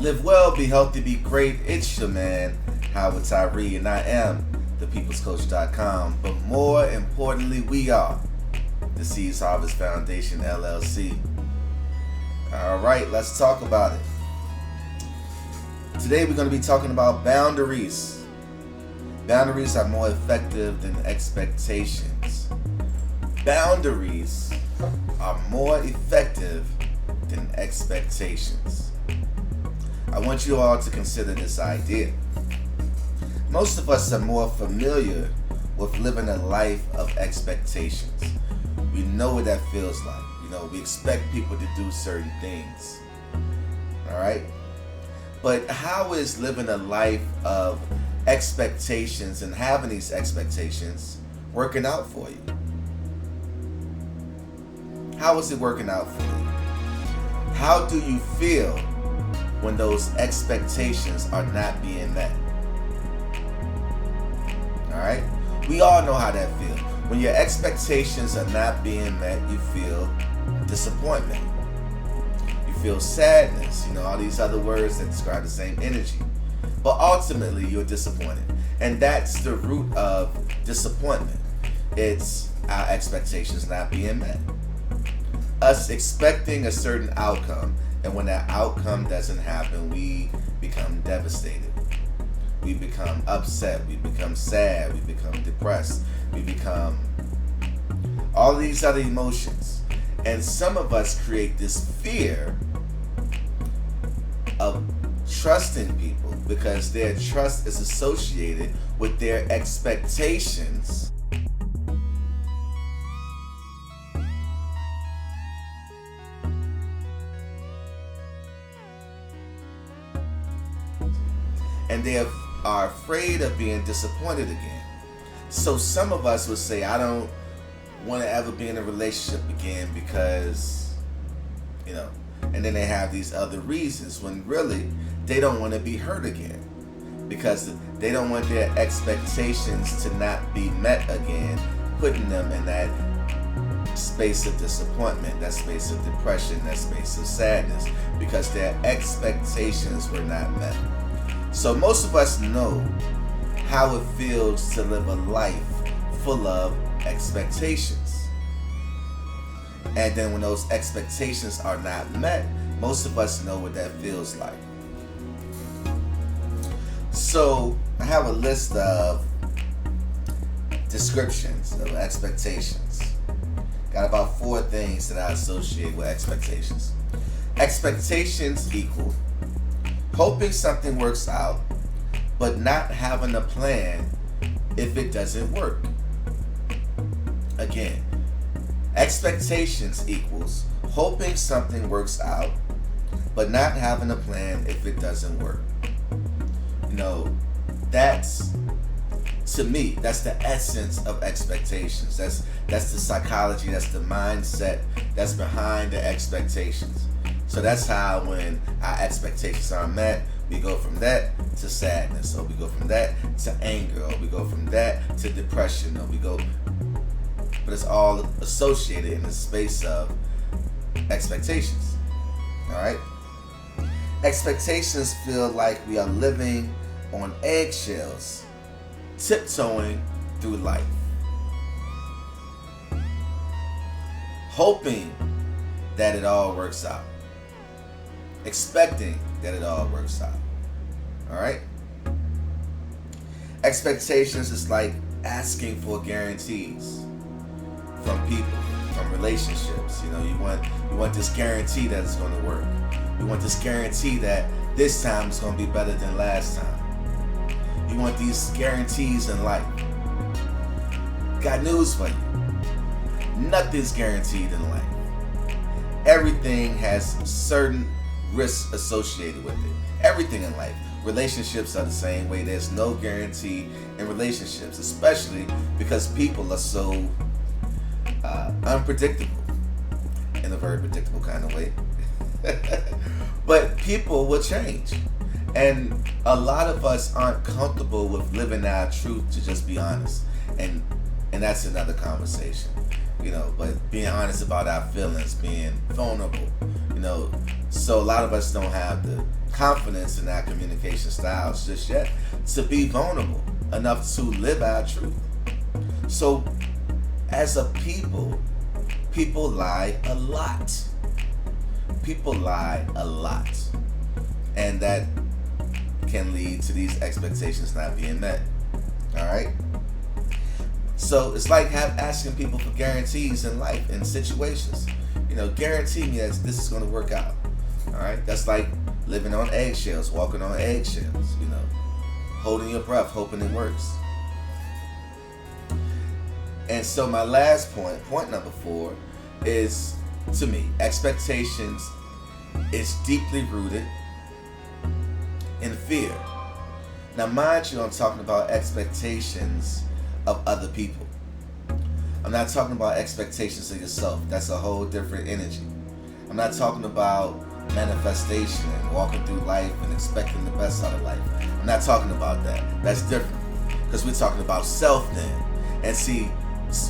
Live well, be healthy, be great. It's your man, Howard Tyree, and I am thepeoplescoach.com. But more importantly, we are the Seeds Harvest Foundation, LLC. All right, let's talk about it. Today we're going to be talking about boundaries. Boundaries are more effective than expectations. Boundaries are more effective than expectations. I want you all to consider this idea. Most of us are more familiar with living a life of expectations. We know what that feels like. We expect people to do certain things. All right? But how is living a life of expectations and having these expectations working out for you? How is it working out for you? How do you feel when those expectations are not being met? All right? We all know how that feels. When your expectations are not being met, you feel disappointment. You feel sadness, all these other words that describe the same energy. But ultimately, you're disappointed. And that's the root of disappointment. It's our expectations not being met. Us expecting a certain outcome, and when that outcome doesn't happen, we become devastated. We become upset. We become sad. We become depressed. We become all these other emotions. And some of us create this fear of trusting people because their trust is associated with their expectations. And they are afraid of being disappointed again. So some of us would say, I don't want to ever be in a relationship again because, and then they have these other reasons when really they don't want to be hurt again because they don't want their expectations to not be met again, putting them in that space of disappointment, that space of depression, that space of sadness because their expectations were not met. So most of us know how it feels to live a life full of expectations. And then when those expectations are not met, most of us know what that feels like. So I have a list of descriptions of expectations. Got about 4 things that I associate with expectations. Expectations equal hoping something works out, but not having a plan if it doesn't work. Again, expectations equals hoping something works out, but not having a plan if it doesn't work. That's, to me, that's the essence of expectations. That's the psychology, that's the mindset that's behind the expectations. So that's how when our expectations are met, we go from that to sadness, or we go from that to anger, or we go from that to depression, or we go, but it's all associated in the space of expectations. All right? Expectations feel like we are living on eggshells, tiptoeing through life, hoping that it all works out, expecting that it all works out. All right? Expectations is like asking for guarantees from people, from relationships. You want this guarantee that it's going to work. You want this guarantee that this time it's going to be better than last time. You want these guarantees in life. Got news for you. Nothing's guaranteed in life. Everything has certain risks associated with it. Everything in life. Relationships are the same way. There's no guarantee in relationships, especially because people are so unpredictable in a very predictable kind of way. But people will change. And a lot of us aren't comfortable with living our truth, to just be honest. And that's another conversation. but being honest about our feelings, being vulnerable, so a lot of us don't have the confidence in our communication styles just yet to be vulnerable enough to live our truth. So as a people lie a lot. People lie a lot. And that can lead to these expectations not being met. All right? So it's like asking people for guarantees in life, in situations. Guarantee me that this is going to work out. All right? That's like living on eggshells, walking on eggshells, holding your breath, hoping it works. And so my last point number 4, is, to me, expectations is deeply rooted in fear. Now, mind you, I'm talking about expectations of other people. I'm not talking about expectations of yourself. That's a whole different energy. I'm not talking about manifestation and walking through life and expecting the best out of life. I'm not talking about that. That's different. Because we're talking about self then. And see,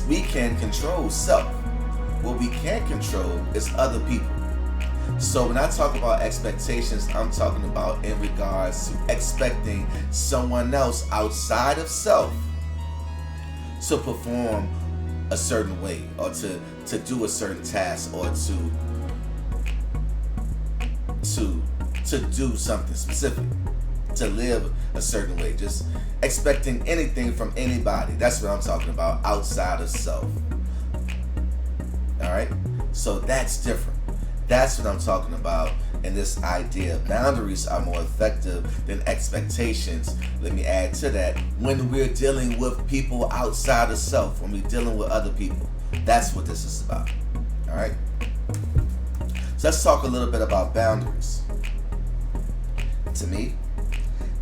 we can control self. What we can't control is other people. So when I talk about expectations, I'm talking about in regards to expecting someone else outside of self to perform a certain way, or to do a certain task, or to do something specific, to live a certain way. Just expecting anything from anybody. That's what I'm talking about, outside of self. All right? So that's different. That's what I'm talking about in this idea. Boundaries are more effective than expectations. Let me add to that. When we're dealing with people outside of self, when we're dealing with other people, that's what this is about. All right? So let's talk a little bit about boundaries. To me,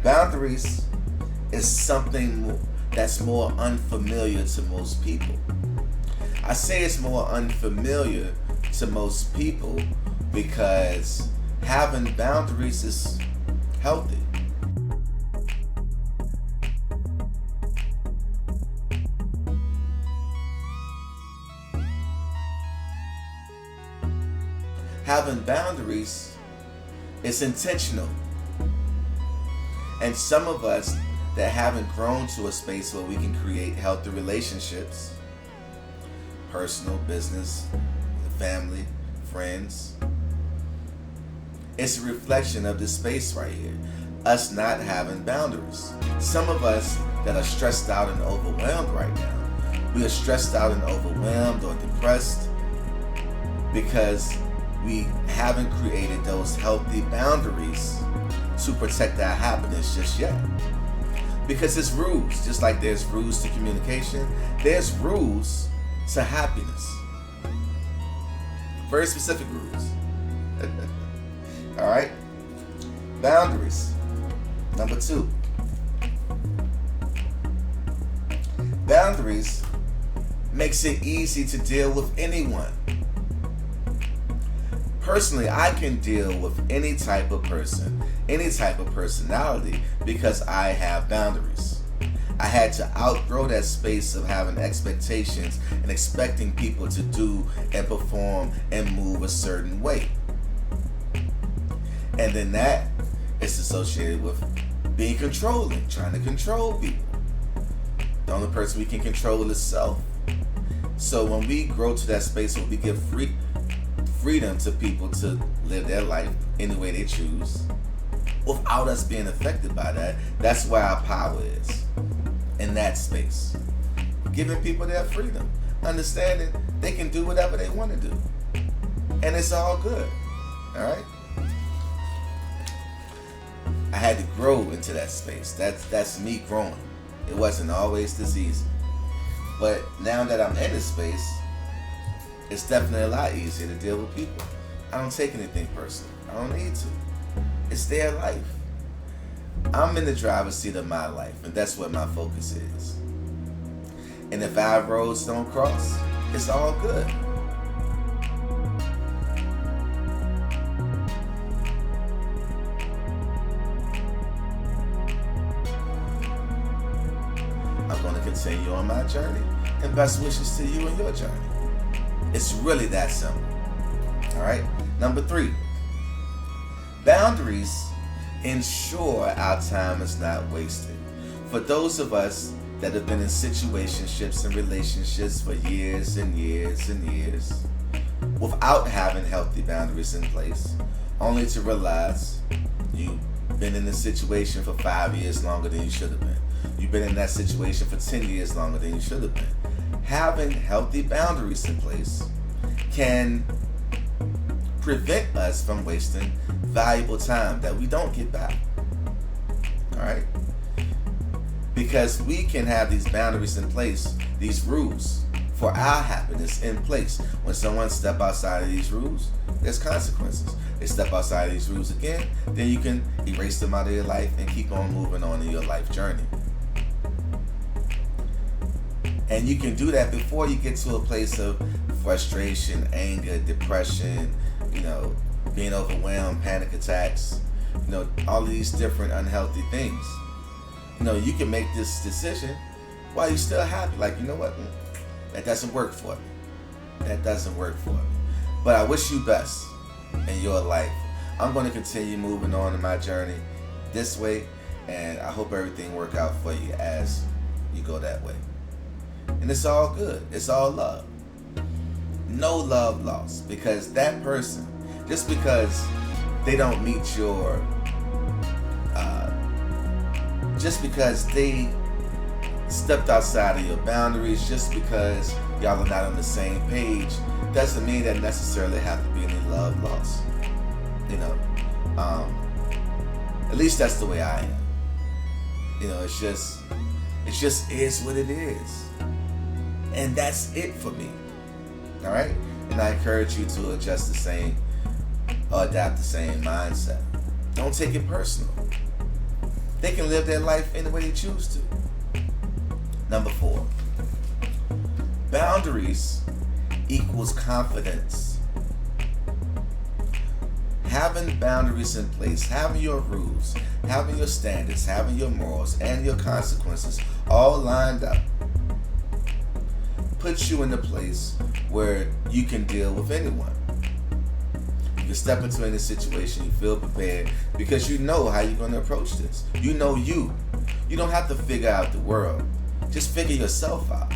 boundaries is something that's more unfamiliar to most people. I say it's more unfamiliar to most people because having boundaries is healthy. Having boundaries is intentional. And some of us that haven't grown to a space where we can create healthy relationships, personal, business, family, friends, it's a reflection of this space right here. Us not having boundaries. Some of us that are stressed out and overwhelmed right now, we are stressed out and overwhelmed or depressed because we haven't created those healthy boundaries to protect our happiness just yet. Because there's rules, just like there's rules to communication, there's rules to happiness. Very specific rules. All right? Boundaries. Number 2. Boundaries makes it easy to deal with anyone. Personally, I can deal with any type of person, any type of personality, because I have boundaries. I had to outgrow that space of having expectations and expecting people to do and perform and move a certain way. And then that is associated with being controlling, trying to control people. The only person we can control is self. So when we grow to that space where we give freedom to people to live their life any way they choose, without us being affected by that, that's where our power is. In that space. Giving people their freedom. Understanding they can do whatever they want to do. And it's all good. Alright? I had to grow into that space. That's me growing. It wasn't always this easy. But now that I'm in this space, it's definitely a lot easier to deal with people. I don't take anything personal. I don't need to. It's their life. I'm in the driver's seat of my life, and that's where my focus is. And if our roads don't cross, it's all good. I'm going to continue on my journey, and best wishes to you and your journey. It's really that simple. All right. Number 3, boundaries ensure our time is not wasted. For those of us that have been in situationships and relationships for years and years and years without having healthy boundaries in place, only to realize you've been in a situation for 5 years longer than you should have been. You've been in that situation for 10 years longer than you should have been. Having healthy boundaries in place can prevent us from wasting valuable time that we don't get back. All right? Because we can have these boundaries in place, these rules for our happiness in place. When someone steps outside of these rules, there's consequences. They step outside of these rules again, then you can erase them out of your life and keep on moving on in your life journey. And you can do that before you get to a place of frustration, anger, depression, being overwhelmed, panic attacks, all of these different unhealthy things. You can make this decision while you're still happy. Like, you know what? That doesn't work for me. That doesn't work for me. But I wish you best in your life. I'm going to continue moving on in my journey this way, and I hope everything work out for you as you go that way. And it's all good. It's all love. No love lost, because that person, just because they don't meet your, just because they stepped outside of your boundaries, just because y'all are not on the same page, doesn't mean that necessarily have to be any love lost. At least that's the way I am. It's just is what it is. And that's it for me. All right? And I encourage you to adjust the same or adapt the same mindset. Don't take it personal. They can live their life any way they choose to. Number 4, boundaries equals confidence. Having boundaries in place, having your rules, having your standards, having your morals, and your consequences all lined up puts you in a place where you can deal with anyone. You can step into any situation, you feel prepared, because you know how you're going to approach this. You know you. You don't have to figure out the world. Just figure yourself out.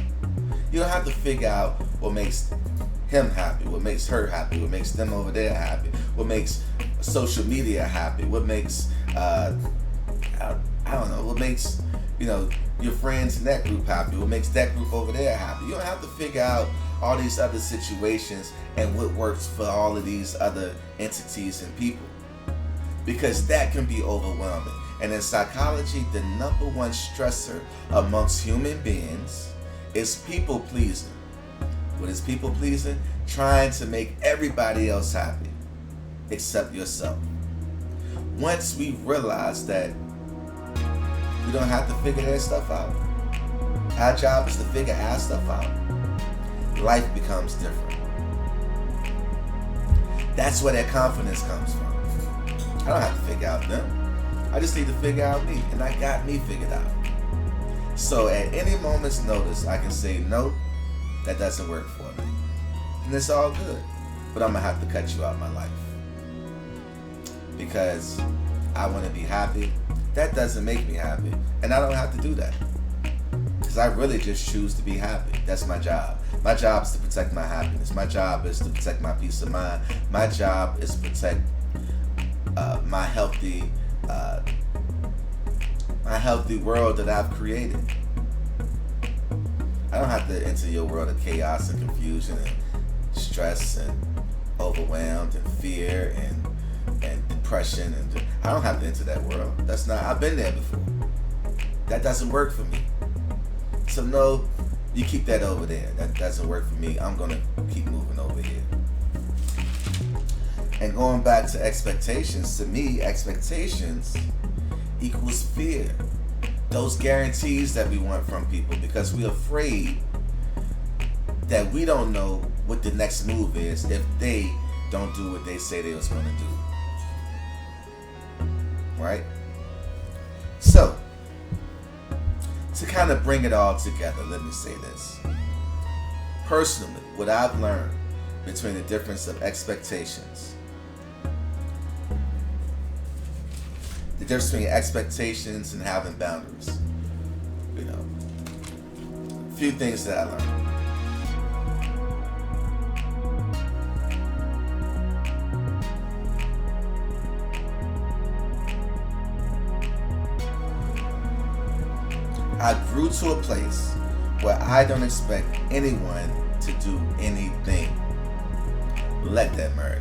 You don't have to figure out what makes him happy, what makes her happy, what makes them over there happy, what makes social media happy, what makes, I don't know, what makes, your friends in that group happy, what makes that group over there happy. You don't have to figure out all these other situations and what works for all of these other entities and people, because that can be overwhelming. And in psychology, the number one stressor amongst human beings is people pleasing. What is people pleasing? Trying to make everybody else happy except yourself. Once we realize that we don't have to figure that stuff out, our job is to figure our stuff out, life becomes different. That's where that confidence comes from. I don't have to figure out them. I just need to figure out me, and I got me figured out. So at any moment's notice, I can say, no, that doesn't work for me. And it's all good. But I'm going to have to cut you out of my life. Because I want to be happy. That doesn't make me happy. And I don't have to do that. Because I really just choose to be happy. That's my job. My job is to protect my happiness. My job is to protect my peace of mind. My job is to protect my healthy world that I've created. I don't have to enter your world of chaos and confusion and stress and overwhelmed and fear and depression, and I don't have to enter that world. I've been there before. That doesn't work for me. So no, you keep that over there. That doesn't work for me. I'm gonna keep moving over here. And going back to expectations, to me, expectations equals fear. Those guarantees that we want from people, because we're afraid that we don't know what the next move is if they don't do what they say they was going to do. Right? So, to kind of bring it all together, let me say this. Personally, what I've learned between the difference of expectations. The difference between expectations and having boundaries. You know, a few things that I learned. I grew to a place where I don't expect anyone to do anything. Let that marinate.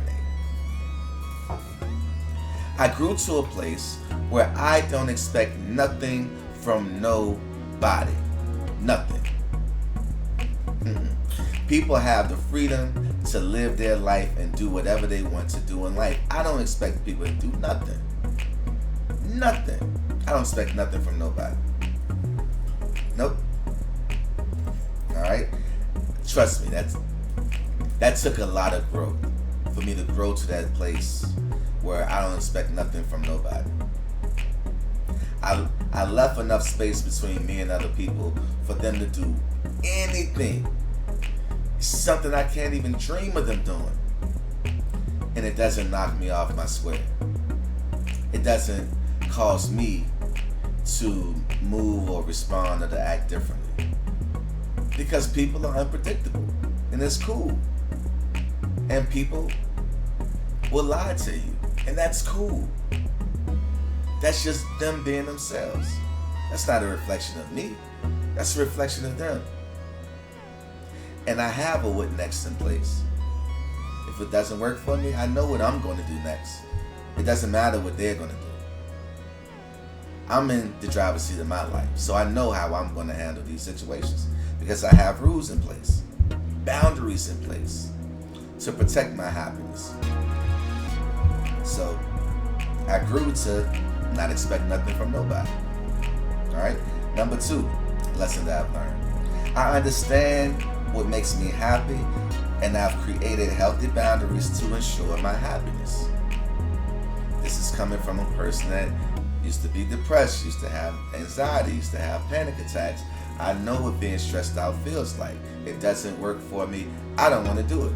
I grew to a place where I don't expect nothing from nobody. Nothing. People have the freedom to live their life and do whatever they want to do in life. I don't expect people to do nothing. Nothing. I don't expect nothing from nobody. Nope. Alright? Trust me, that took a lot of growth for me to grow to that place where I don't expect nothing from nobody. I left enough space between me and other people for them to do anything. Something I can't even dream of them doing. And it doesn't knock me off my square. It doesn't cause me to move or respond or to act differently. Because people are unpredictable. And it's cool. And people will lie to you. And that's cool. That's just them being themselves. That's not a reflection of me. That's a reflection of them. And I have a what next in place. If it doesn't work for me, I know what I'm going to do next. It doesn't matter what they're going to do. I'm in the driver's seat of my life, so I know how I'm going to handle these situations because I have rules in place, boundaries in place to protect my happiness. So I grew to not expect nothing from nobody. All right. Number 2 lesson that I've learned. I understand what makes me happy, and I've created healthy boundaries to ensure my happiness. This is coming from a person that used to be depressed, used to have anxiety, used to have panic attacks. I know what being stressed out feels like. It doesn't work for me. I don't want to do it.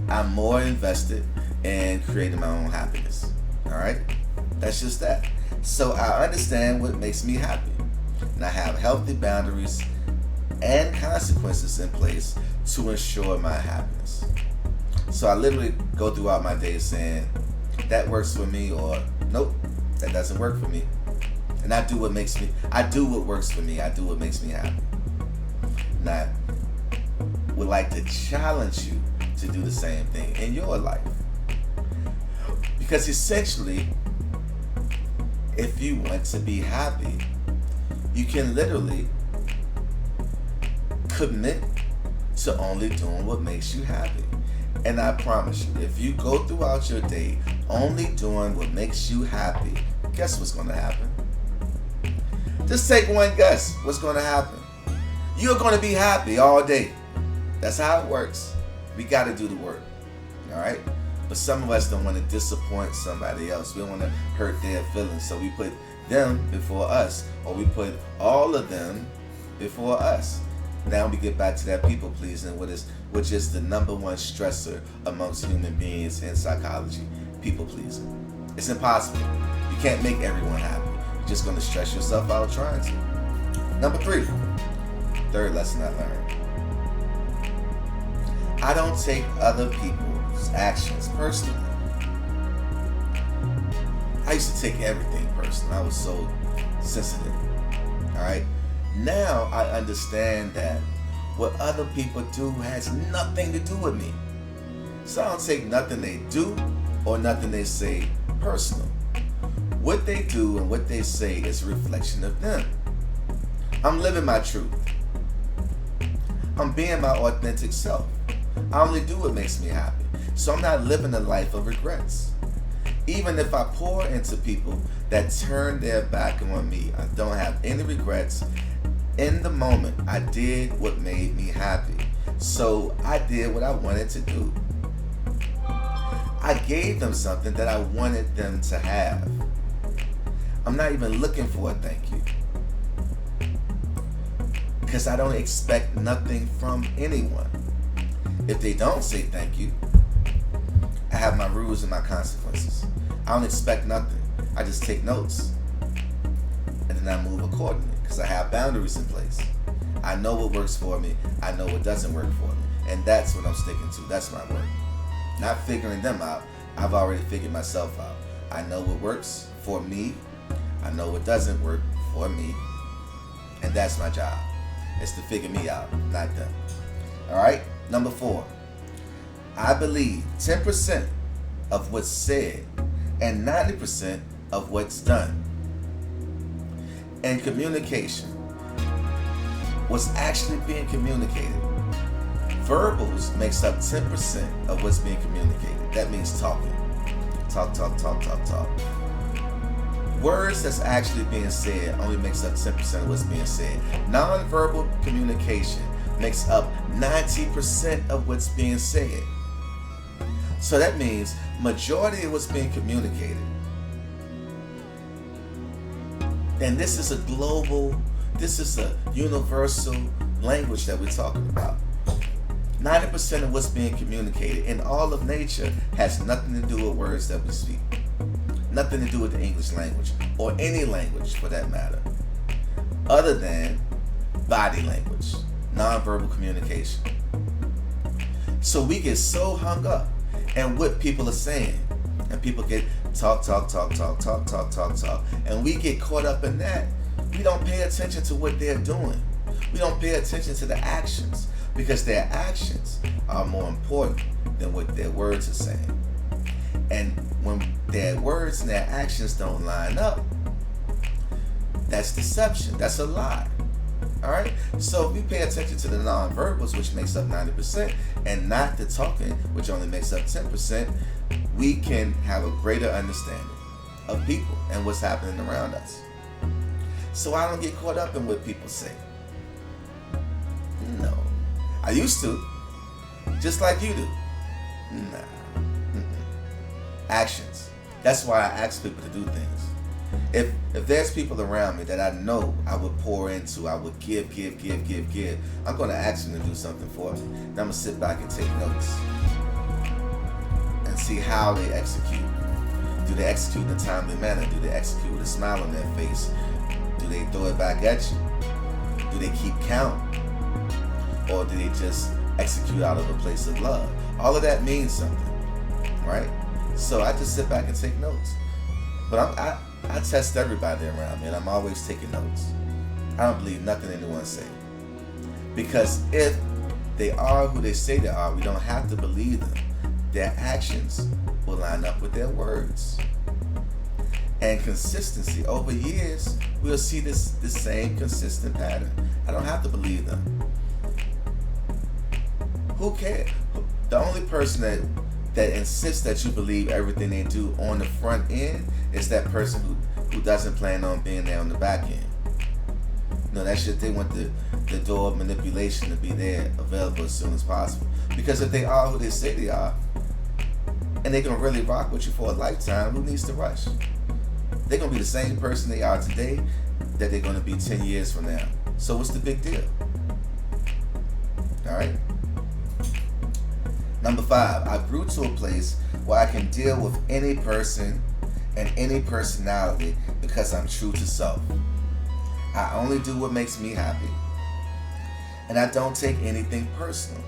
I'm more invested in creating my own happiness. All right? That's just that. So I understand what makes me happy. And I have healthy boundaries and consequences in place to ensure my happiness. So I literally go throughout my day saying, that works for me, or nope, that doesn't work for me. And I do what works for me. I do what makes me happy. And I would like to challenge you to do the same thing in your life. Because essentially, if you want to be happy, you can literally commit to only doing what makes you happy. And I promise you, if you go throughout your day only doing what makes you happy, guess what's going to happen? Just take one guess. What's going to happen? You're going to be happy all day. That's how it works. We got to do the work. All right? But some of us don't want to disappoint somebody else. We don't want to hurt their feelings. So we put them before us, or we put all of them before us. Now we get back to that people pleasing, which is the number one stressor amongst human beings in psychology. People pleasing. It's impossible. You can't make everyone happy. You're just going to stress yourself out trying to. Number 3, third lesson I learned. I don't take other people's actions personally. I used to take everything personal. I was so sensitive. All right? Now I understand that what other people do has nothing to do with me. So I don't take nothing they do or nothing they say personal. What they do and what they say is a reflection of them. I'm living my truth. I'm being my authentic self. I only do what makes me happy. So I'm not living a life of regrets. Even if I pour into people that turn their back on me, I don't have any regrets. In the moment, I did what made me happy. So I did what I wanted to do. I gave them something that I wanted them to have. I'm not even looking for a thank you. Because I don't expect nothing from anyone. If they don't say thank you, I have my rules and my consequences. I don't expect nothing. I just take notes. And then I move accordingly because I have boundaries in place. I know what works for me. I know what doesn't work for me. And that's what I'm sticking to. That's my work. Not figuring them out. I've already figured myself out. I know what works for me. I know what doesn't work for me. And that's my job. It's to figure me out, not them. All right? Number 4. I believe 10% of what's said and 90% of what's done. And communication, what's actually being communicated. Verbals makes up 10% of what's being communicated. That means talking. Talk. Words that's actually being said only makes up 10% of what's being said. Nonverbal communication makes up 90% of what's being said. So that means majority of what's being communicated. And this is a global, this is a universal language that we're talking about. 90% of what's being communicated in all of nature has nothing to do with words that we speak. Nothing to do with the English language, or any language for that matter, other than body language, nonverbal communication. So we get so hung up in what people are saying, and people get talk, and we get caught up in that. We don't pay attention to what they're doing. We don't pay attention to the actions, because their actions are more important than what their words are saying. And when their words and their actions don't line up, that's deception. That's a lie. All right? So if we pay attention to the nonverbals, which makes up 90%, and not the talking, which only makes up 10%, we can have a greater understanding of people and what's happening around us. So I don't get caught up in what people say. No. I used to, just like you do. Nah. Actions. That's why I ask people to do things. If there's people around me that I know I would pour into, I would give, I'm going to ask them to do something for me. Then I'm going to sit back and take notes and see how they execute. Do they execute in a timely manner? Do they execute with a smile on their face? Do they throw it back at you? Do they keep count? Or do they just execute out of a place of love? All of that means something, right? So I just sit back and take notes. But I test everybody around me, and I'm always taking notes. I don't believe nothing anyone say. Because if they are who they say they are, we don't have to believe them. Their actions will line up with their words. And consistency. Over years, we'll see the same consistent pattern. I don't have to believe them. Who cares? The only person that insists that you believe everything they do on the front end is that person who doesn't plan on being there on the back end. No, that's just they want the door of manipulation to be there, available as soon as possible. Because if they are who they say they are, and they can really rock with you for a lifetime, who needs to rush? They're going to be the same person they are today that they're going to be 10 years from now. So what's the big deal? All right? Number 5, I grew to a place where I can deal with any person and any personality because I'm true to self. I only do what makes me happy, and I don't take anything personal.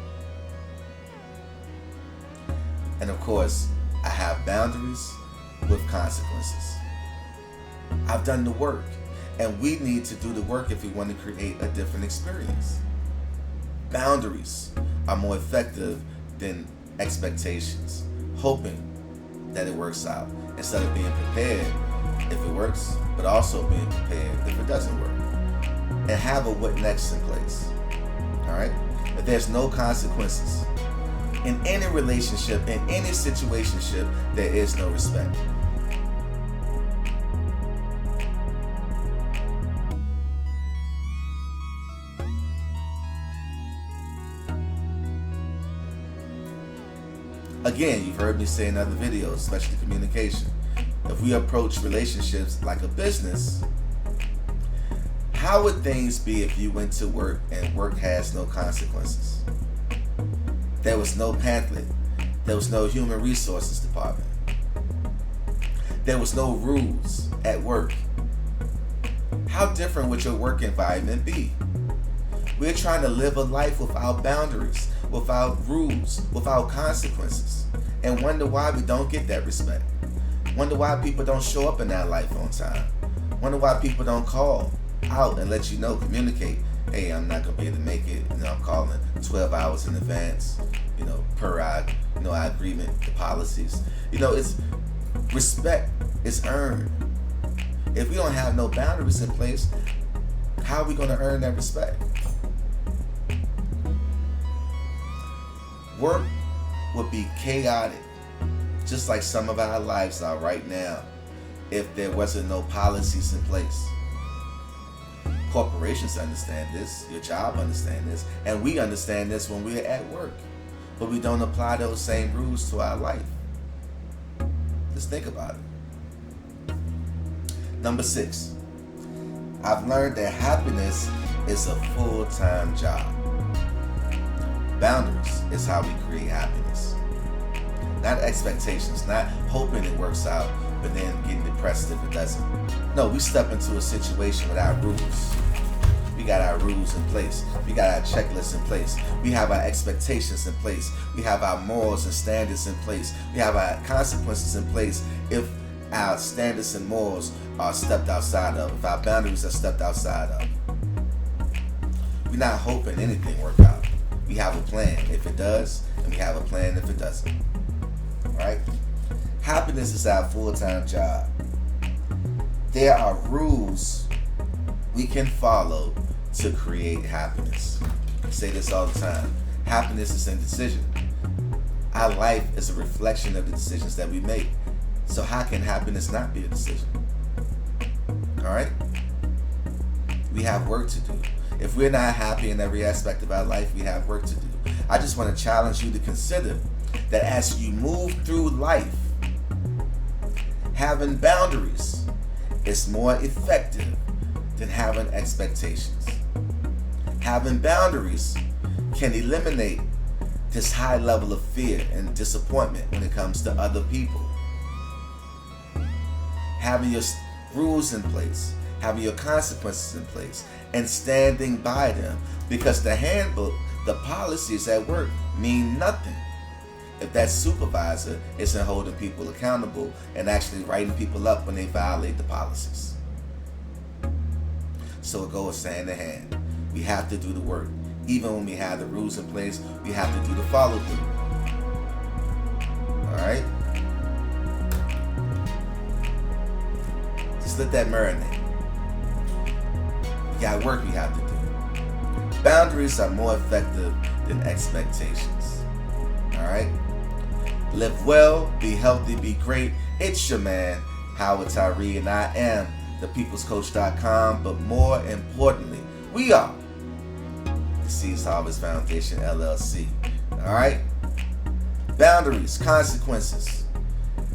And of course, I have boundaries with consequences. I've done the work, and we need to do the work if we want to create a different experience. Boundaries are more effective than expectations, hoping that it works out, instead of being prepared if it works, but also being prepared if it doesn't work. And have a what next in place. Alright? If there's no consequences. In any relationship, in any situationship, there is no respect. Again, you've heard me say in other videos, especially communication. If we approach relationships like a business, how would things be if you went to work and work has no consequences? There was no pamphlet. There was no human resources department. There was no rules at work. How different would your work environment be? We're trying to live a life without boundaries, without rules, without consequences, and wonder why we don't get that respect. Wonder why people don't show up in that life on time. Wonder why people don't call out and let you know, communicate. Hey, I'm not gonna be able to make it. I'm calling 12 hours in advance. Per our agreement, the policies. It's respect is earned. If we don't have no boundaries in place, how are we gonna earn that respect? Work would be chaotic, just like some of our lives are right now, if there wasn't no policies in place. Corporations understand this, your job understand this, and we understand this when we're at work, but we don't apply those same rules to our life. Just think about it. Number 6, I've learned that happiness is a full-time job. Boundaries is how we create happiness. Not expectations, not hoping it works out, but then getting depressed if it doesn't. No, we step into a situation with our rules. We got our rules in place. We got our checklists in place. We have our expectations in place. We have our morals and standards in place. We have our consequences in place if our standards and morals are stepped outside of, if our boundaries are stepped outside of. We're not hoping anything work out. We have a plan if it does, and we have a plan if it doesn't. Right? Happiness is our full-time job. There are rules we can follow to create happiness. I say this all the time. Happiness is indecision. Our life is a reflection of the decisions that we make. So how can happiness not be a decision? All right? We have work to do. If we're not happy in every aspect of our life, we have work to do. I just want to challenge you to consider that as you move through life, having boundaries is more effective than having expectations. Having boundaries can eliminate this high level of fear and disappointment when it comes to other people. Having your rules in place, having your consequences in place, and standing by them, because the handbook, the policies at work mean nothing if that supervisor isn't holding people accountable and actually writing people up when they violate the policies. So it goes hand in hand. We have to do the work. Even when we have the rules in place, we have to do the follow through. All right? Just let that marinate. We got work we have to do. Boundaries are more effective than expectations. All right? Live well, be healthy, be great. It's your man, Howard Tyree, and I am thepeoplescoach.com. But more importantly, we are the Seeds Harvest Foundation, LLC. All right? Boundaries, consequences.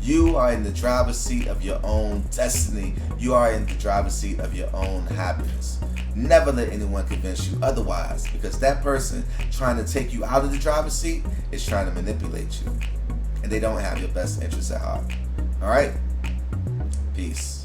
You are in the driver's seat of your own destiny. You are in the driver's seat of your own happiness. Never let anyone convince you otherwise, because that person trying to take you out of the driver's seat is trying to manipulate you. And they don't have your best interests at heart. All right? Peace.